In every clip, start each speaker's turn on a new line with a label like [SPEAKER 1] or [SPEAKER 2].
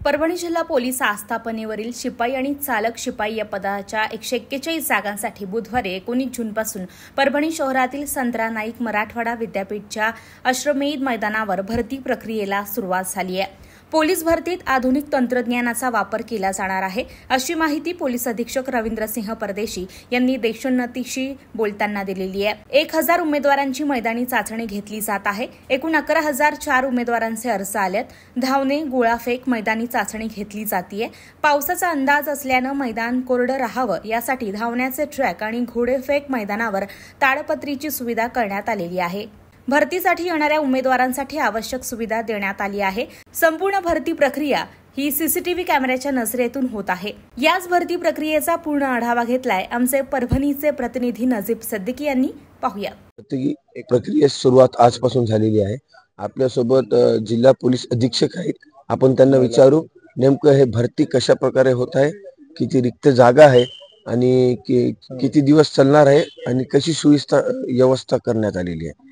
[SPEAKER 1] परभणी जिल्हा पोलीस आस्थापनेवरील शिपाई आणि चालक शिपाई या पदाच्या 141 जागांसाठी बुधवारी 19 जूनपासून परभणी शहरातील संत्रा नाईक मराठवाडा विद्यापीठच्या अश्वमेध मैदानावर भरती प्रक्रियेला सुरुवात झाली आहे। पोलीस भरतीत आधुनिक तंत्रज्ञानाचा वापर केला जाणार आहे, अशी माहिती पोलीस अधीक्षक रवींद्रसिंह परदेशी यांनी देशोन्नतीशी बोलताना दिलेली आहे। 1000 उमेदवारांची मैदानी चाचणी घेतली जात आहे। एकूण 11,004 उमेदवारांचे अर्ज आलेत। धावणे, गोळाफेक, मैदानी चाचणी घेतली जातीये। पावसाचा अंदाज असल्यानं मैदान कोरडं राहावं यासाठी धावण्याचे ट्रॅक आणि घोडेफेक मैदानावर ताडपत्रीची सुविधा करण्यात आलेली आहे। भरतीसाठी येणाऱ्या उमेदवारांसाठी आवश्यक सुविधा देण्यात आली आहे। संपूर्ण भरती प्रक्रिया ही सीसीटीव्ही कॅमेऱ्याच्या नजरेतून होत आहे। याच भरती प्रक्रियेचा पूर्ण आढावा घेतलाय आमचे परभणीचे प्रतिनिधी नजीब सिद्दीकी यांनी। पाहूया।
[SPEAKER 2] प्रक्रियेची सुरुवात आजपासून झालेली आहे। आपल्या सोबत जिल्हा पोलीस अधीक्षक आहेत, आपण त्यांना विचारू नेमकं हे भरती कशा प्रकारे होत आहे, किती रिक्त जागा आहे आणि किती दिवस चालणार आहे आणि कशी सुविधा व्यवस्था करण्यात आलेली आहे।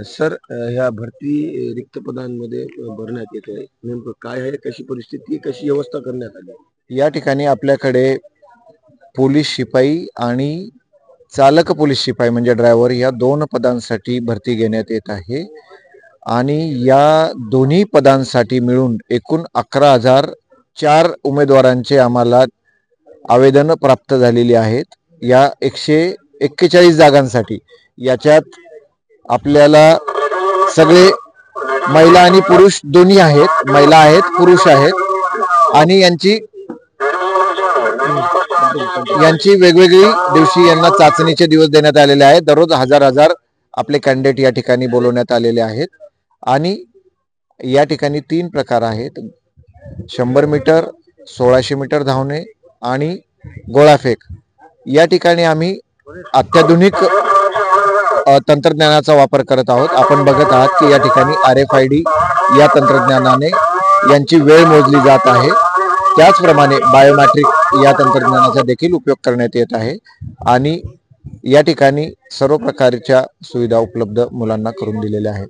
[SPEAKER 2] सर, ह्या भरती रिक्त पदांमध्ये भरण्यात येत आहे, नेमकं काय आहे, कशी परिस्थिती, कशी व्यवस्था करण्यात आली?
[SPEAKER 3] या ठिकाणी आपल्याकडे पोलीस शिपाई आणि चालक पोलीस शिपाई म्हणजे ड्रायव्हर या 2 पदांसाठी भरती घेण्यात येत आहे आणि या दोन्ही पदांसाठी मिळून एकूण 11,004 उमेदवारांचे आम्हाला आवेदन प्राप्त झालेली आहेत। या 141 जागांसाठी याच्यात आपल्याला सगळे महिला आणि पुरुष दोन्ही आहेत, महिला आहेत, पुरुष आहेत आणि यांची वेगवेगळी दिवशी यांना चाचणीचे दिवस देण्यात आलेले आहेत। दररोज हजार आपले कॅन्डिडेट या ठिकाणी बोलवण्यात आलेले आहेत आणि या ठिकाणी 3 प्रकार आहेत, 100 मीटर, 1600 मीटर धावणे आणि गोळाफेक। या ठिकाणी आम्ही अत्याधुनिक तंत्रज्ञानाचा वापर करत आहोत। आपण बघत आहात की या ठिकाणी RFID या तंत्रज्ञानाने यांची वेळ मोजली जात आहे। त्याचप्रमाणे बायोमेट्रिक या तंत्रज्ञानाचा देखील उपयोग करण्यात येत आहे आणि या ठिकाणी सर्व प्रकारच्या सुविधा उपलब्ध मुलांना करून दिलेल्या आहेत।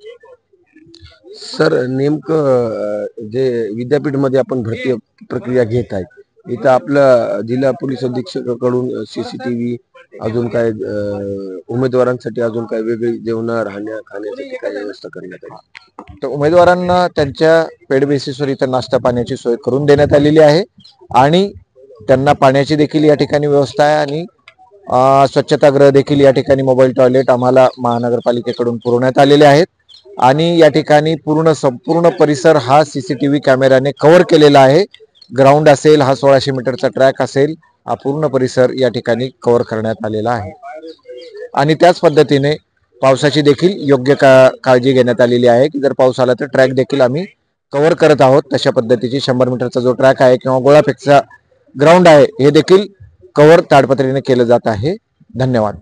[SPEAKER 2] सर, नेमकं जे विद्यापीठमध्ये आपण भरती प्रक्रिया घेत आहे, इथं आपल्या जिल्हा पोलीस अधीक्षकाकडून CCTV, अजून काय उमेदवारांसाठी अजून काय वेगळी जेवणा राहण्या खाण्यासाठी काय व्यवस्था करण्यात आली?
[SPEAKER 3] तर उमेदवारांना त्यांच्या पेड बेसिसवर इथं नाश्ता पाण्याची सोय करून देण्यात आलेली आहे आणि त्यांना पाण्याची देखील या ठिकाणी व्यवस्था आहे आणि स्वच्छतागृह देखील या ठिकाणी, मोबाईल टॉयलेट आम्हाला महानगरपालिकेकडून पुरवण्यात आलेले आहेत आणि या ठिकाणी संपूर्ण परिसर हा CCTV कॅमेऱ्याने कव्हर केलेला आहे। ग्राउंड असेल, हा 1600 मीटरचा ट्रॅक असेल, हा पूर्ण परिसर या ठिकाणी कव्हर करण्यात आलेला आहे आणि त्याच पद्धतीने पावसाची देखील योग्य काळजी घेण्यात आलेली आहे की जर पाऊस आला तर ट्रॅक देखील आम्ही कव्हर करत आहोत। तशा पद्धतीची 100 मीटरचा जो ट्रॅक आहे किंवा गोळाफेकचा ग्राउंड आहे हे देखील कव्हर ताडपत्रीने केलं जात आहे। धन्यवाद।